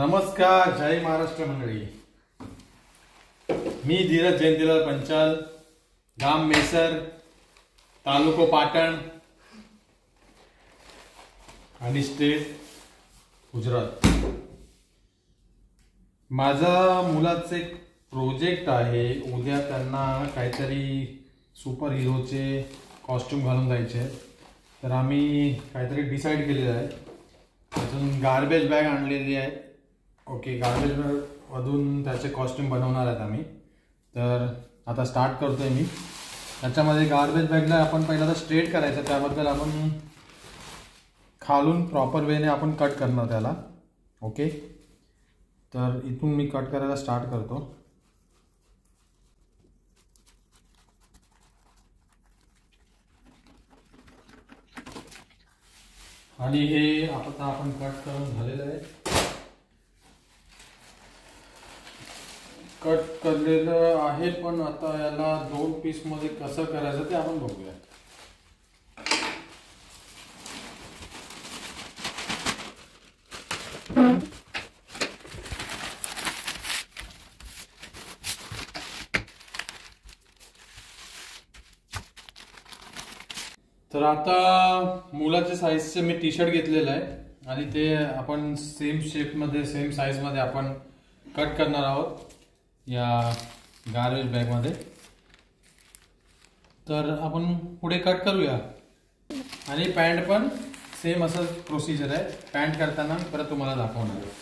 नमस्कार, जय महाराष्ट्र मंडळी. मी धीरज जयंतीलाल पंचाल, गाम मेसर, तालुको पाटण आणि स्टेट गुजरात. माझा मुलाचा एक प्रोजेक्ट आहे. उद्या त्यांना काहीतरी सुपर हिरोचे कॉस्ट्यूम घालून जायचे. तर आम्ही काहीतरी डिसाईड केलेलं आहे. अजून गार्बेज बॅग आणलेली आहे. ओके, गार्बेज बॅगमधून त्याचे कॉस्ट्यूम बनवणार आहेत आम्ही. तर आता स्टार्ट करतोय मी. त्याच्यामध्ये गार्बेज बॅगला आपण पहिला तर स्ट्रेट करायचं, त्याबद्दल आपण खालून प्रॉपर वेने आपण कट करणार त्याला. ओके, तर इथून मी कट करायला स्टार्ट करतो. आणि हे आता आपण कट करून झालेलं आहे. कट केलेलं आहे, पण आता याला 2 पीसमध्ये कसं करायचं ते आपण बघूया. तर आता मुलाच्या साईजचे मी टी शर्ट घेतलेलं आहे आणि ते आपण सेम शेपमध्ये सेम साईजमध्ये आपण कट करणार आहोत या गार्बेज बॅगमध्ये. तर आपण पुढे कट करूया. आणि पॅन्ट पण सेम असं प्रोसिजर आहे. पॅन्ट करताना परत तुम्हाला दाखवणार आहे.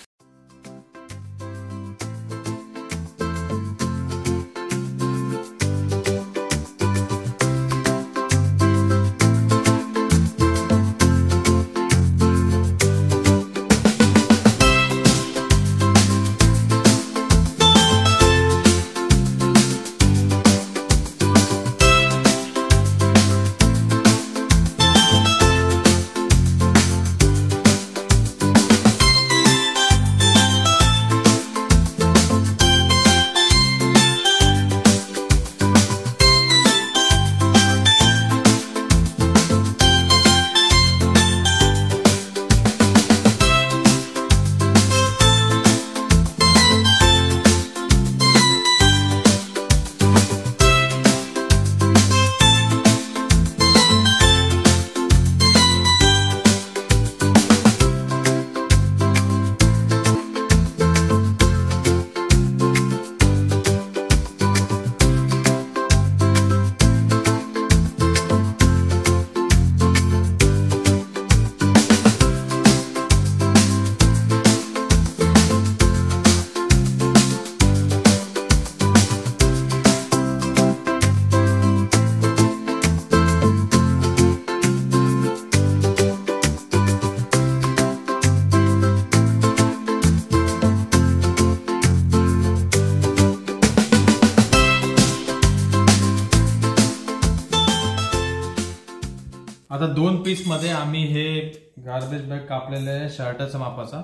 आता 2 पीसमध्ये आम्ही हे गार्बेज बॅग कापलेलं आहे शर्टाच्या मापाचा.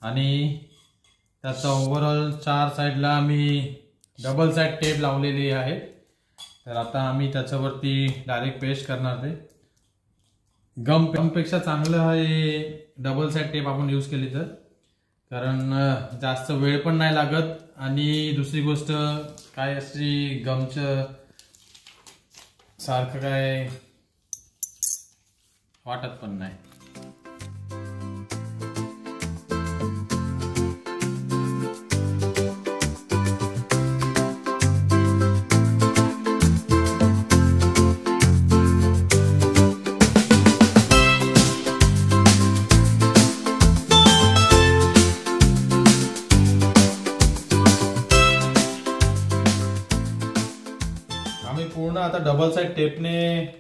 आणि त्याचा ओव्हरऑल 4 साईडला आम्ही डबल साईड टेप लावलेली आहे. तर आता आम्ही त्याच्यावरती डायरेक्ट पेस्ट करणार. ते गमपेक्षा चांगलं आहे डबल साईड टेप आपण यूज केली तर, कारण जास्त वेळ पण नाही लागत. आणि दुसरी गोष्ट काय, अशी गमचं सारखं काय वाटत पण नाही. आम्ही पूर्ण आता डबल साईड टेपने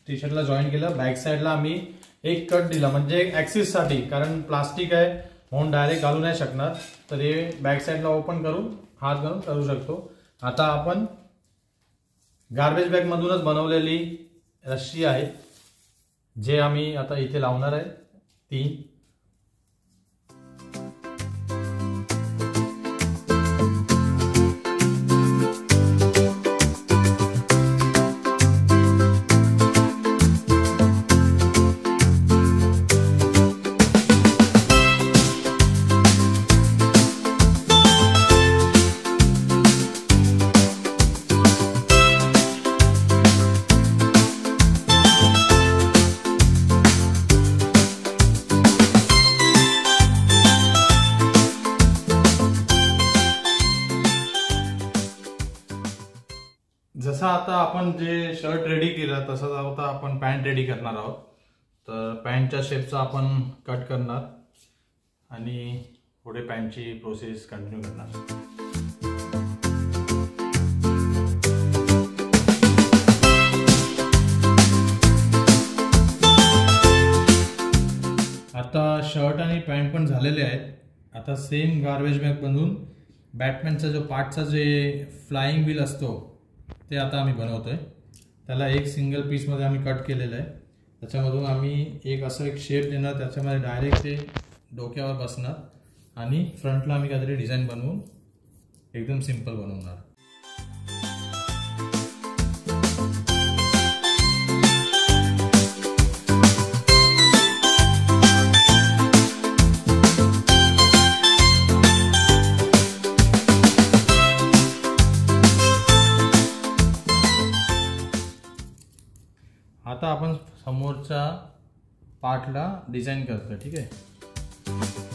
टी शर्टला जॉईन केलं. बॅक साईडला आम्ही एक कट दिला, म्हणजे ऍक्सिस साठी, कारण प्लास्टिक आहे म्हणून डायरेक्ट घालू नाही शकणार. तर हे बॅक साईडला ओपन करून हात घालून करू शकतो. आता आपण गार्बेज बॅग मधूनच बनवलेली रस्सी आहे, जे आम्ही आता इथे लावणार आहे 3. जसं आता आपण जे शर्ट रेडी केलं तसंच आता आपण पॅन्ट रेडी करणार आहोत. तर पॅन्टच्या शेपचा आपण कट करणार आणि पुढे पॅन्टची प्रोसेस कंटिन्यू करणार. आता शर्ट आणि पॅन्ट पण झालेले आहेत. आता सेम गार्बेज बॅग बनवून बॅटमॅनचा जो पार्टचा जे फ्लाइंग व्हील असतो ते आता आम्ही बनवतोय. त्याला एक सिंगल पीसमध्ये आम्ही कट केलेलं आहे. त्याच्यामधून आम्ही एक शेप देणार, त्याच्यामध्ये डायरेक्ट ते डोक्यावर बसणार आणि फ्रंटला आम्ही काहीतरी डिझाईन बनवून एकदम सिंपल बनवणार. आता आपण समोरच्या पार्टला डिझाईन करतो. ठीक आहे.